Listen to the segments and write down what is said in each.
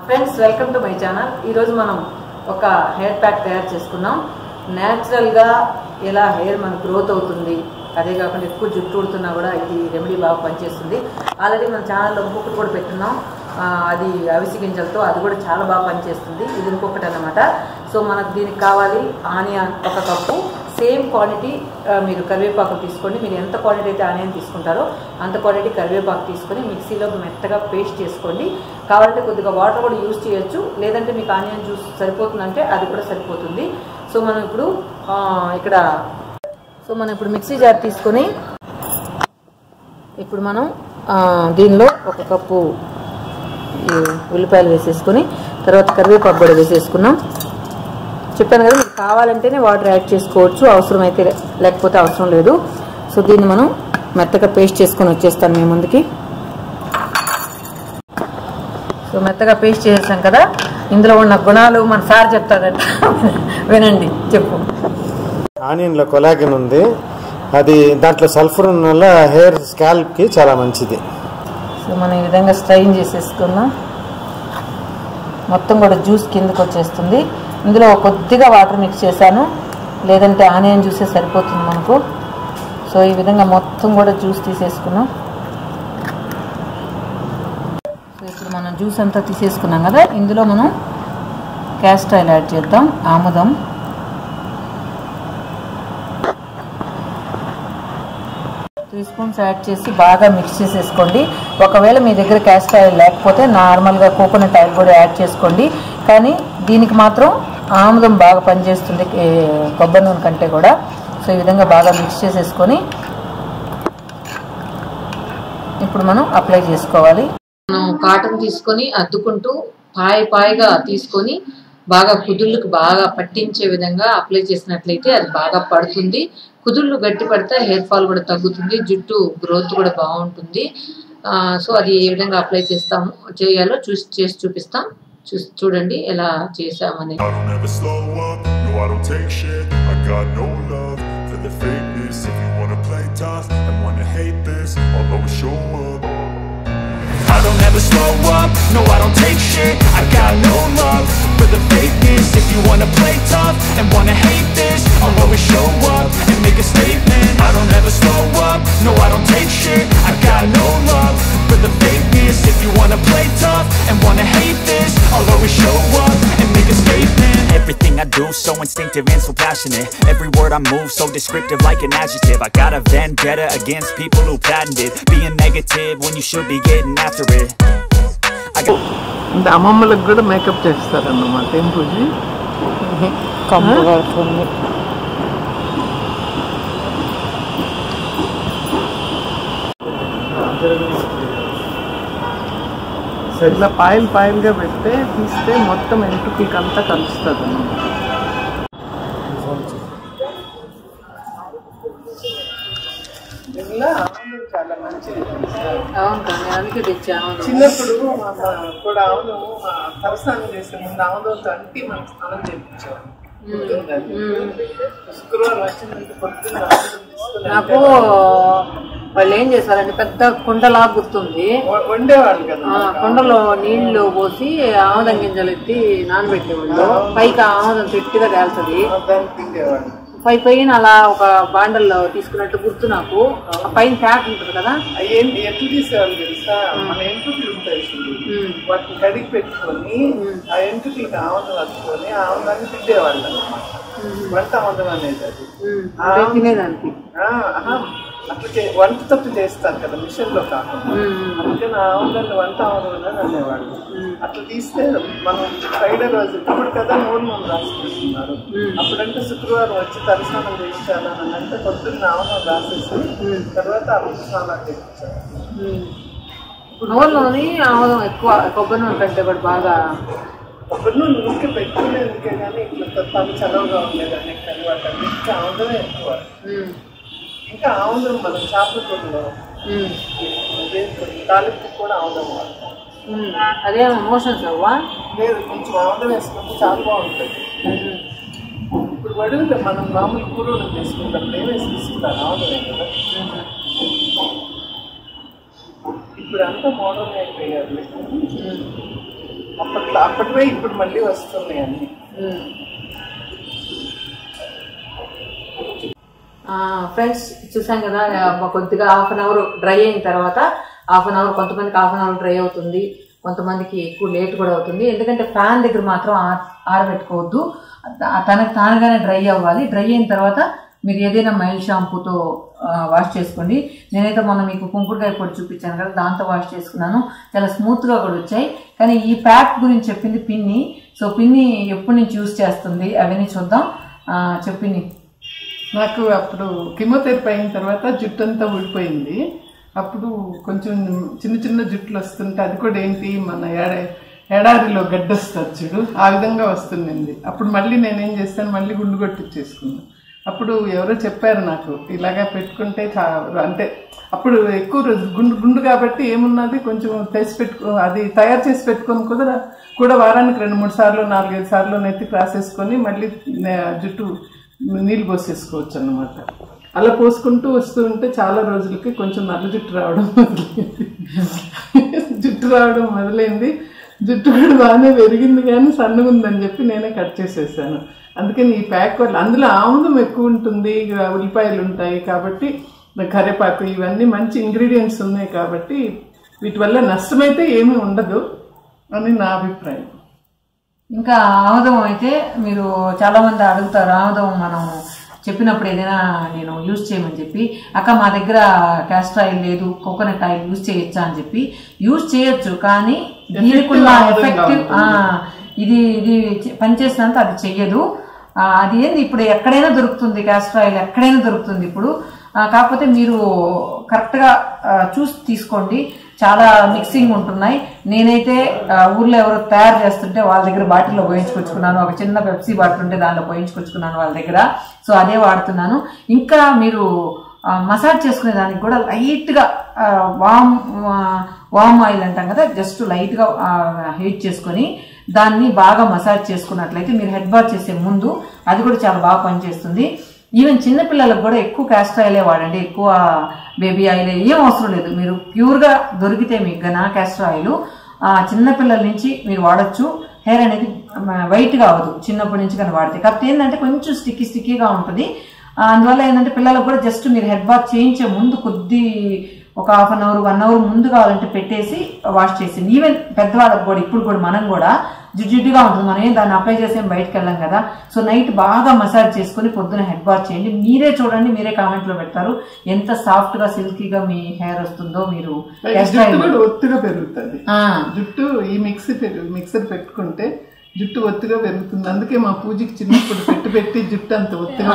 Friends welcome to my channel. ఈరోజు మనం ఒక హెయిర్ ప్యాక్ తయారు చేసుకున్నాం. న్యాచురల్గా ఎలా హెయిర్ మన గ్రోత్ అవుతుంది, అదే కాకుండా ఎక్కువ జుట్టు ఊడుతున్నా కూడా ఇది రెమెడీ బాగా పనిచేస్తుంది. ఆల్రెడీ మన ఛానల్లో ఇంకొకటి కూడా పెట్టున్నాం, అది అవిసి గింజలతో, అది కూడా చాలా బాగా పనిచేస్తుంది. ఇది ఇంకొకటి అన్నమాట. సో మనకు దీనికి కావాలి ఆనియన్ ఒక కప్పు, సేమ్ క్వాంటిటీ మీరు కరివేపాకు తీసుకోండి. మీరు ఎంత క్వాంటిటీ అయితే ఆనియన్ తీసుకుంటారో అంత క్వాంటిటీ కరివేపాకు తీసుకొని మిక్సీలో మెత్తగా పేస్ట్ చేసుకోండి. కావాలంటే కొద్దిగా వాటర్ కూడా యూజ్ చేయొచ్చు, లేదంటే మీకు ఆనియన్ జ్యూస్ సరిపోతుందంటే అది కూడా సరిపోతుంది. సో మనం ఇప్పుడు మిక్సీ జార్ తీసుకొని ఇప్పుడు మనం దీనిలో ఒక కప్పు ఉల్లిపాయలు వేసేసుకొని తర్వాత కరివేపాకు కూడా వేసేసుకున్నాం. చెప్పాను కదా, మీకు కావాలంటేనే వాటర్ యాడ్ చేసుకోవచ్చు, అవసరమైతే లేకపోతే అవసరం లేదు. సో దీన్ని మనం మెత్తగా పేస్ట్ చేసుకొని వచ్చేస్తాను మీ ముందుకి. సో మెత్తగా పేస్ట్ చేసాం కదా, ఇందులో ఉన్న గుణాలు మన సార్ చెప్తారంట, వినండి. చెప్పు. ఆనియన్లో కొలాగన్ ఉంది, అది దాంట్లో సల్ఫర్ ఉన్న వల్ల హెయిర్ స్కాల్ప్కి చాలా మంచిది. సో మనం ఈ విధంగా స్ట్రైన్ చేసేసుకున్నాం. మొత్తం కూడా జ్యూస్ కిందకు వచ్చేస్తుంది. ఇందులో కొద్దిగా వాటర్ మిక్స్ చేశాను, లేదంటే ఆనియన్ జ్యూసే సరిపోతుంది మనకు. సో ఈ విధంగా మొత్తం కూడా జ్యూస్ తీసేసుకున్నాం. సో ఇప్పుడు మనం జ్యూస్ అంతా తీసేసుకున్నాం కదా, ఇందులో మనం క్యాస్టర్ ఆయిల్ యాడ్ చేద్దాం. ఆముదం 3 స్పూన్స్ యాడ్ చేసి బాగా మిక్స్ చేసేసుకోండి. ఒకవేళ మీ దగ్గర క్యాస్టర్ ఆయిల్ లేకపోతే నార్మల్గా కోకోనట్ ఆయిల్ కూడా యాడ్ చేసుకోండి. కానీ దీనికి మాత్రం ఆముదం బాగా పనిచేస్తుంది కొబ్బరి నూనె కంటే కూడా. సో ఈ విధంగా బాగా మిక్స్ చేసేసుకొని ఇప్పుడు మనం అప్లై చేసుకోవాలి. మనం కాటన్ తీసుకొని అద్దుకుంటూ పాయగా తీసుకొని బాగా కుదుళ్ళకు బాగా పట్టించే విధంగా అప్లై చేసినట్లయితే అది బాగా పడుతుంది. కుదుళ్ళు గట్టి పడితే హెయిర్ ఫాల్ కూడా తగ్గుతుంది, జుట్టు గ్రోత్ కూడా బాగుంటుంది. సో అది ఏ విధంగా అప్లై చేయాలో చేసి చూపిస్తాం. చూడండి ఎలా చేసామని. I don't ever slow up, no I don't take shit. I got no love for the fakeness. If you wanna play tough and wanna hate this, I'll always show up and make a statement. I don't ever slow up, no I don't take shit. I got no love for the fakeness. If you wanna play tough and wanna hate this, I'll always show up and make a statement. Everything I do so instinctive and so passionate. Every word I move so descriptive like an adjective. I got a vendetta against people who patented being negative when you should be getting after it. అంటే అమ్మమ్మలకు కూడా makeup చేస్తారన్నమాట. ఏం పూజి ఇట్లా పాయలుగా పెడితే తీస్తే మొత్తం ఎంట్రుకలకి అంతా కలుస్తుంది అన్నమాట. చాలా మంచిది. చిన్నప్పుడు కూడా ఆవును తలస్నానం చేసే ముందు ఆవులతో అంటి మనకు స్నానం చేయించాం. శుక్రవారం వచ్చిందంటే పొద్దున్న నాకు వాళ్ళు ఏం చేశారంటే పెద్ద కుండలా గుర్తుంది, వండేవాళ్ళు కదా, కుండలో నీళ్లు పోసి ఆముదం గింజలు ఎత్తి నానబెట్టేవాళ్ళు. పైకి ఆముదం గట్టిగా తేలుతుంది, పైన అలా ఒక బాండల్లో తీసుకున్నట్టు గుర్తు నాకు. పైన ఫ్యాట్ ఉంటుంది కదా, ఎట్లు తీసేవాళ్ళు తెలుసా, మన ఎంట్రుకలు ఉంటాయి, వాటిని కడిగి పెట్టుకొని ఆ ఎంట్రుకలకి ఆముదం వస్తుకొని ఆముదాన్ని తిండేవాళ్ళు అనమాట. వంట ఆముదం అనేది అది తినేదానికి. అట్లా వంట తప్పు చేస్తారు కదా మిషన్ లో కాకుండా, అందుకని ఆముదాన్ని వంట ఆముదం అని అనేవాళ్ళు. అట్లా తీస్తే మనం ఫ్రైడే రోజు ఇప్పుడు కదా నూనె మనం రాసుకుంటున్నారు, అప్పుడంటే శుక్రవారం వచ్చి తలస్నానం చేయించాలని అంటే పొద్దున్న ఆముదం రాసేసి తర్వాత అప్పుడు స్నానాలు చేయించారు. నూనెలోని ఆముదం ఎక్కువ, కొబ్బరి నూనె కంటే కూడా బాగా. కొబ్బరి నూనె ఊరికే పెట్టుకునేందుకే కానీ ఇట్లా తను చలవగా ఉండేదాన్ని, కానీ వాటన్నిటికీ ఆముదమే ఎక్కువ. ఇంకా ఆముదం మనం చేపల కూరలో తాలింపు కూడా ఆముదం వాడతాం. అదే ఎమోషన్స్ అవ్వా లేదు, కొంచెం ఆముదం వేసుకుంటే చాలా బాగుంటుంది. ఇప్పుడు వడుగులో మనం మామూలు కూరలు తీసుకుంటాం, ఏమేసి తీసుకుంటారు ఆముదమే కదా. ఇప్పుడు అంతా మోడర్న్ అయిపోయారు. అప్పటివే ఇప్పుడు మళ్ళీ వస్తున్నాయి అన్ని. ఫ్రెండ్స్ చూసాం కదా, కొద్దిగా హాఫ్ అన్ అవర్ డ్రై అయిన తర్వాత కొంతమందికి హాఫ్ అన్ అవర్ డ్రై అవుతుంది, కొంతమందికి ఎక్కువ లేట్ కూడా అవుతుంది. ఎందుకంటే ఫ్యాన్ దగ్గర మాత్రం ఆరబెట్టుకోవద్దు, తనకు తానుగానే డ్రై అవ్వాలి. డ్రై అయిన తర్వాత మీరు ఏదైనా మైల్డ్ షాంపూతో వాష్ చేసుకోండి. నేనైతే మొన్న మీకు కుంకుడుకాయ పొడి చూపించాను కదా, దాంతో వాష్ చేసుకున్నాను, చాలా స్మూత్గా కూడా వచ్చాయి. కానీ ఈ ప్యాక్ గురించి చెప్పింది పిన్ని. సో పిన్ని ఎప్పటి నుంచి యూజ్ చేస్తుంది అవన్నీ చూద్దాం. చెప్పింది. నాకు అప్పుడు కెమోథెరపీ అయిన తర్వాత జుట్టు అంతా ఊడిపోయింది. అప్పుడు కొంచెం చిన్న చిన్న జుట్లు వస్తుంటే అది కూడా ఏంటి మన ఎడారిలో గడ్డొస్తుంది చూడు, ఆ విధంగా వస్తుందండి. అప్పుడు మళ్ళీ నేనేం చేస్తాను, మళ్ళీ గుండు కొట్టించేసుకున్నాను. అప్పుడు ఎవరో చెప్పారు నాకు, ఇలాగా పెట్టుకుంటే అంటే అప్పుడు ఎక్కువ రోజు గుండు కాబట్టి ఏమున్నది కొంచెం అది తయారు చేసి పెట్టుకొని కూడా వారానికి 2-3 సార్లు 4-5 సార్లు నెత్తికి రాసేసుకొని మళ్ళీ జుట్టు నీళ్ళు పోసేసుకోవచ్చు అన్నమాట. అలా పోసుకుంటూ వస్తూ ఉంటే చాలా రోజులకి కొంచెం నల్ల జుట్టు రావడం మొదలైంది. జుట్టు కూడా బాగానే పెరిగింది కానీ సన్నగా ఉందని చెప్పి నేనే కట్ చేసేసాను. అందుకని ఈ ప్యాక్ వల్ల అందులో ఆముదం ఎక్కువ ఉంటుంది, ఉల్లిపాయలు ఉంటాయి కాబట్టి, కరివేపాకు, ఇవన్నీ మంచి ఇంగ్రీడియంట్స్ ఉన్నాయి కాబట్టి వీటి వల్ల నష్టమైతే ఏమీ ఉండదు అని నా అభిప్రాయం. ఇంకా ఆముదం అయితే మీరు చాలా మంది అడుగుతారు, ఆముదం మనం చెప్పినప్పుడు ఏదైనా నేను యూజ్ చేయమని చెప్పి, అక్క మా దగ్గర క్యాస్టర్ ఆయిల్ లేదు, కోకోనట్ ఆయిల్ యూజ్ చేయొచ్చా అని చెప్పి. యూజ్ చేయొచ్చు, కానీ దీనికున్న ఎఫెక్టివ్ ఇది పనిచేసినంత అది చెయ్యదు. అది ఏంది ఇప్పుడు ఎక్కడైనా దొరుకుతుంది, క్యాస్టర్ ఆయిల్ ఎక్కడైనా దొరుకుతుంది ఇప్పుడు. కాకపోతే మీరు కరెక్ట్గా చూసి తీసుకోండి, చాలా మిక్సింగ్ ఉంటున్నాయి. నేనైతే ఊర్లో ఎవరో తయారు చేస్తుంటే వాళ్ళ దగ్గర బాటిల్లో పోయించుకొచ్చుకున్నాను, ఒక చిన్న పెప్సీ బాటిల్ ఉంటే దానిలో పోయించుకొచ్చుకున్నాను వాళ్ళ దగ్గర. సో అదే వాడుతున్నాను. ఇంకా మీరు మసాజ్ చేసుకునే దానికి కూడా లైట్గా వామ్ ఆయిల్ అంటాం కదా, జస్ట్ లైట్గా హీట్ చేసుకొని దాన్ని బాగా మసాజ్ చేసుకున్నట్లయితే మీరు హెడ్ బాత్ చేసే ముందు అది కూడా చాలా బాగా పనిచేస్తుంది. ఈవెన్ చిన్నపిల్లలకు కూడా ఎక్కువ క్యాస్టర్ ఆయిలే వాడండి, ఎక్కువ బేబీ ఆయిల్ ఏం అవసరం లేదు. మీరు ప్యూర్గా దొరికితే మీకు గనా క్యాస్టర్ ఆయిల్ చిన్నపిల్లల నుంచి మీరు వాడచ్చు. హెయిర్ అనేది వైట్గా అవ్వదు చిన్నప్పటి నుంచి కానీ వాడితే. కాకపోతే ఏంటంటే కొంచెం స్టిక్కీగా ఉంటుంది. అందువల్ల ఏంటంటే పిల్లలకు కూడా జస్ట్ మీరు హెడ్ బాత్ చేయించే ముందు ఒక హాఫ్ అన్ అవర్ 1 అవర్ ముందు కావాలంటే పెట్టేసి వాష్ చేసింది. ఈవెన్ పెద్దవాళ్ళకి కూడా ఇప్పుడు కూడా మనం కూడా జిడ్డుగా ఉంటుంది, మనం దాన్ని అప్లై చేసి బయటకు వెళ్ళాం కదా. సో నైట్ బాగా మసాజ్ చేసుకుని పొద్దున హెడ్ బాత్ చేయండి. మీరే చూడండి, మీరే కామెంట్ లో పెడతారు ఎంత సాఫ్ట్ గా సిల్కీగా మీ హెయిర్ వస్తుందో. మీరు ఒత్తుగా పెరుగుతుంది జుట్టు. ఈ మిక్సర్ పెట్టుకుంటే జుట్టు ఒత్తుగా పెరుగుతుంది. అందుకే మా పూజకి చిన్నప్పుడు పెట్టి జుట్టు అంత ఒత్తుగా.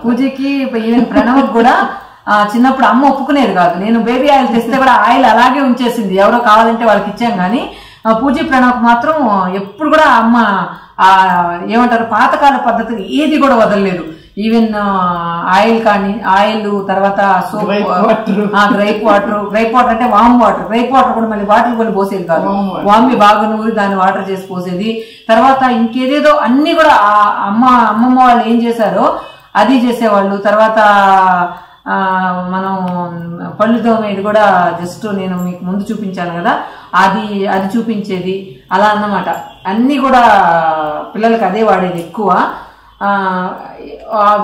పూజకి ఈవెన్ ప్రణవ్ కూడా చిన్నప్పుడు అమ్మ ఒప్పుకునేది కాదు. నేను బేబీ ఆయిల్ తెస్తే కూడా ఆయిల్ అలాగే ఉంచేసింది, ఎవరో కావాలంటే వాళ్ళకి ఇచ్చాం. కానీ పూజీ ప్రణవ్కి మాత్రం ఎప్పుడు కూడా అమ్మ ఏమంటారు పాతకాల పద్ధతిని ఏది కూడా వదలలేదు. ఈవెన్ ఆయిల్ కానీ ఆయిల్, తర్వాత సోప్, గ్రైప్ వాటర్ అంటే వామ్ వాటర్, గ్రైప్ వాటర్ కూడా మళ్ళీ వాటర్ కొన్ని పోసేది కాదు, వామి బాగా నూరి దాన్ని వాటర్ చేసి పోసేది. తర్వాత ఇంకేదేదో అన్ని కూడా అమ్మమ్మ వాళ్ళు ఏం చేశారో అది చేసేవాళ్ళు. తర్వాత మనం పళ్ళు తోమేది కూడా జస్ట్ నేను మీకు ముందు చూపించాను కదా, అది చూపించేది అలా అన్నమాట. అన్ని కూడా పిల్లలకి అదే వాడేది ఎక్కువ.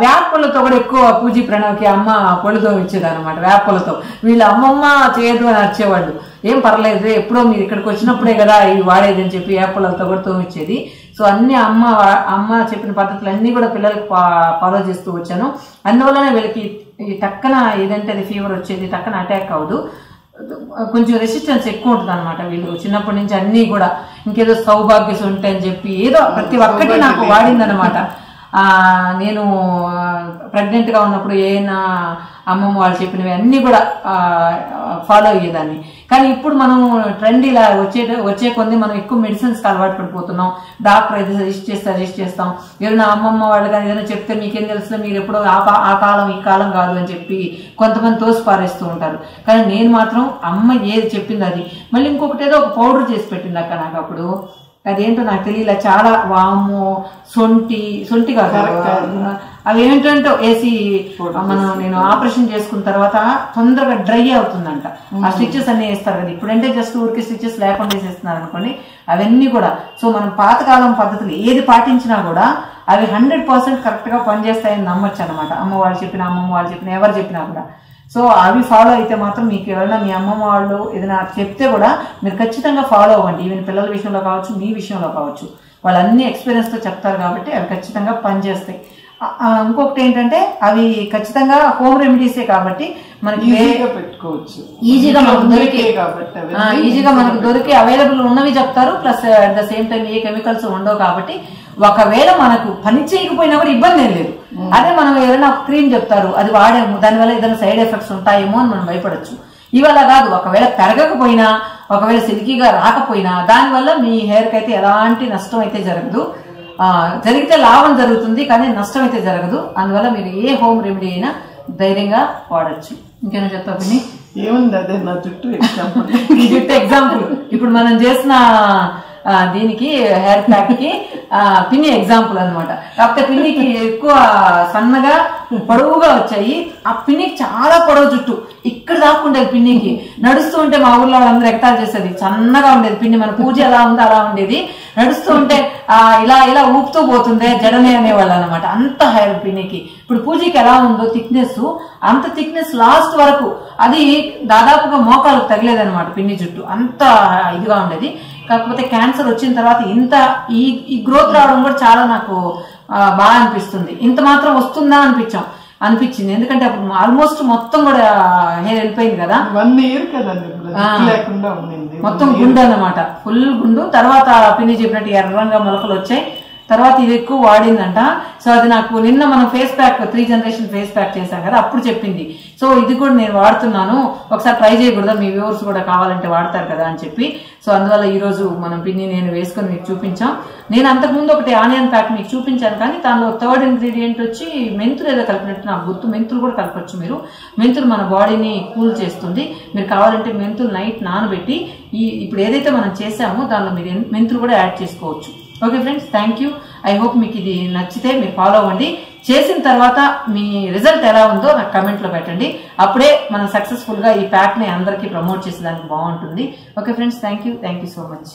వేపలతో కూడా ఎక్కువ పూజీ ప్రణవ్కి అమ్మ పళ్ళు తోమిచ్చేది అనమాట. వేపలతో వీళ్ళ అమ్మమ్మ చేయదు అని వచ్చేవాళ్ళు. ఏం పర్లేదు, ఎప్పుడో మీరు ఇక్కడికి వచ్చినప్పుడే కదా ఇవి వాడేది అని చెప్పి వేపలతో కూడా తోమిచ్చేది. సో అన్ని అమ్మ చెప్పిన పద్ధతులు అన్నీ కూడా పిల్లలకి ఫాలో చేస్తూ వచ్చాను. అందువల్లనే వీళ్ళకి ఈ టక్కన ఏదంటే అది ఫీవర్ వచ్చేది, టక్కన అటాక్ అవ్వదు, కొంచెం రెసిస్టెన్స్ ఎక్కువ ఉంటుంది అనమాట. వీళ్ళు చిన్నప్పటి నుంచి అన్నీ కూడా ఇంకేదో సౌభాగ్య సొంటి అని చెప్పి ఏదో ప్రతి ఒక్కటి నాకు వాడిందనమాట. నేను ప్రెగ్నెంట్ గా ఉన్నప్పుడు ఏమైనా అమ్మమ్మ వాళ్ళు చెప్పినవి అన్నీ కూడా ఫాలో అయ్యేదాన్ని. కానీ ఇప్పుడు మనం ట్రెండ్ ఇలా వచ్చే కొద్ది మనం ఎక్కువ మెడిసిన్స్కి అలవాటు పడిపోతున్నాం. డాక్టర్ అయితే సజెస్ట్ చేస్తాం. ఏదైనా అమ్మమ్మ వాళ్ళు కానీ ఏదైనా చెప్తే మీకేం తెలుసు, మీరు ఎప్పుడో ఆ కాలం ఈ కాలం కాదు అని చెప్పి కొంతమంది తోసి పారేస్తూ ఉంటారు. కానీ నేను మాత్రం అమ్మ ఏది చెప్పింది అది. మళ్ళీ ఇంకొకటి ఏదో ఒక పౌడర్ చేసి పెట్టింది అక్క నాకు. అప్పుడు అదేంటో నాకు తెలియలే, చాలా వాము, సొంటి కాదు అవి ఏంటంటే వేసి నేను ఆపరేషన్ చేసుకున్న తర్వాత తొందరగా డ్రై అవుతుందంట. ఆ స్టిచెస్ అన్ని వేస్తారు కదా, ఇప్పుడంటే జస్ట్ ఊరికి స్టిచెస్ లేకుండా వేసేస్తున్నారు అనుకోండి, అవన్నీ కూడా. సో మనం పాతకాలం పద్ధతులు ఏది పాటించినా కూడా అవి 100% కరెక్ట్ గా పనిచేస్తాయని నమ్మొచ్చు అనమాట. అమ్మ వాళ్ళు చెప్పిన, అమ్మమ్మ వాళ్ళు చెప్పిన, ఎవరు చెప్పినా కూడా. సో అవి ఫాలో అయితే మాత్రం మీకు ఎవరైనా మీ అమ్మమ్మ వాళ్ళు ఏదైనా చెప్తే కూడా మీరు ఖచ్చితంగా ఫాలో అవ్వండి. ఈవెన్ పిల్లల విషయంలో కావచ్చు, మీ విషయంలో కావచ్చు, వాళ్ళు అన్ని ఎక్స్పీరియన్స్ తో చెప్తారు కాబట్టి అవి ఖచ్చితంగా పనిచేస్తాయి. ఇంకొకటి ఏంటంటే అవి ఖచ్చితంగా హోమ్ రెమెడీసే కాబట్టి మనకి పెట్టుకోవచ్చు, ఈజీగా మనకు దొరికి అవైలబుల్ ఉన్నవి చెప్తారు. Plus at the same time A chemicals ఉండవు కాబట్టి ఒకవేళ మనకు పని చేయకపోయినా కూడా ఇబ్బంది ఏం లేదు. అదే మనం ఏదైనా ఒక క్రీమ్ చెప్తారు, అది వాడేమో, దానివల్ల ఏదైనా సైడ్ ఎఫెక్ట్స్ ఉంటాయేమో అని మనం భయపడచ్చు. ఇవాళ కాదు, ఒకవేళ పెరగకపోయినా, ఒకవేళ సిల్కీగా రాకపోయినా దానివల్ల మీ హెయిర్ కి అయితే ఎలాంటి నష్టం అయితే జరగదు. జరిగితే లాభం జరుగుతుంది కానీ నష్టం అయితే జరగదు. అందువల్ల మీరు ఏ హోమ్ రెమెడీ అయినా ధైర్యంగా వాడచ్చు. ఇంకేమైనా చెప్తా పిన్ని? ఏముంది, అదే నా జుట్టు ఎగ్జాంపుల్. ఈ జుట్టు ఎగ్జాంపుల్. ఇప్పుడు మనం చేసిన దీనికి హెయిర్ ప్యాక్ కి పిన్ని ఎగ్జాంపుల్ అనమాట. కాకపోతే పిన్నికి ఎక్కువ సన్నగా పొడవుగా వచ్చాయి. ఆ పిన్నికి చాలా పొడవు జుట్టు ఇక్కడ దాక్కుండేది. పిన్నికి నడుస్తూ ఉంటే మా ఊర్లో వాళ్ళందరూ ఎక్టాల్ చేసేది, సన్నగా ఉండేది పిన్ని. మన పూజ ఎలా ఉందో అలా ఉండేది. నడుస్తూ ఉంటే ఇలా ఇలా ఊపుతూ పోతుందే జడనే అనేవాళ్ళు అనమాట. అంత హెయిర్ పిన్నికి. ఇప్పుడు పూజకి ఎలా ఉందో థిక్నెస్, అంత థిక్నెస్ లాస్ట్ వరకు అది దాదాపుగా మోకాలకు తగిలేదనమాట పిన్ని జుట్టు. అంత ఇదిగా ఉండేది. కాకపోతే క్యాన్సర్ వచ్చిన తర్వాత ఇంత ఈ గ్రోత్ రావడం కూడా చాలా నాకు బాగా అనిపిస్తుంది. ఇంత మాత్రం వస్తుందా అనిపించింది. ఎందుకంటే అప్పుడు ఆల్మోస్ట్ మొత్తం కూడా హెయిర్ వెళ్ళిపోయింది కదా, 1 ఇయర్ కదండి, లేకుండా ఉండింది. మొత్తం గుండు అన్నమాట, ఫుల్ గుండు. తర్వాత పిన్ని చెప్పినట్టు ఎర్రంగా మొలకలు వచ్చాయి. తర్వాత ఇది ఎక్కువ వాడిందంట. సో అది నాకు నిన్న మనం face pack 3 generation face pack చేశాం కదా, అప్పుడు చెప్పింది. సో ఇది కూడా నేను వాడుతున్నాను, ఒకసారి ట్రై చేయకూడదా, మీ వ్యూవర్స్ కూడా కావాలంటే వాడతారు కదా అని చెప్పి. సో అందువల్ల ఈ రోజు మనం పిన్ని నేను వేసుకొని మీకు చూపించాం. నేను అంతకుముందు ఒకటి ఆనియన్ ప్యాక్ మీకు చూపించాను, కానీ దానిలో థర్డ్ ఇంగ్రీడియంట్ వచ్చి మెంతులు ఏదో కలిపినట్టు నాకు గుర్తు. మెంతులు కూడా కలపచ్చు మీరు. మెంతులు మన బాడీని కూల్ చేస్తుంది. మీరు కావాలంటే మెంతులు నైట్ నానబెట్టి ఇప్పుడు ఏదైతే మనం చేసామో దానిలో మీరు మెంతులు కూడా యాడ్ చేసుకోవచ్చు. Okay friends, thank you. I hope మీకు ఇది నచ్చితే మీరు ఫాలో అవ్వండి. చేసిన తర్వాత మీ రిజల్ట్ ఎలా ఉందో నాకు కమెంట్ లో పెట్టండి. అప్పుడే మనం సక్సెస్ఫుల్ గా ఈ ప్యాక్ ని అందరికీ ప్రమోట్ చేసేదానికి బాగుంటుంది. Okay friends, thank you so much.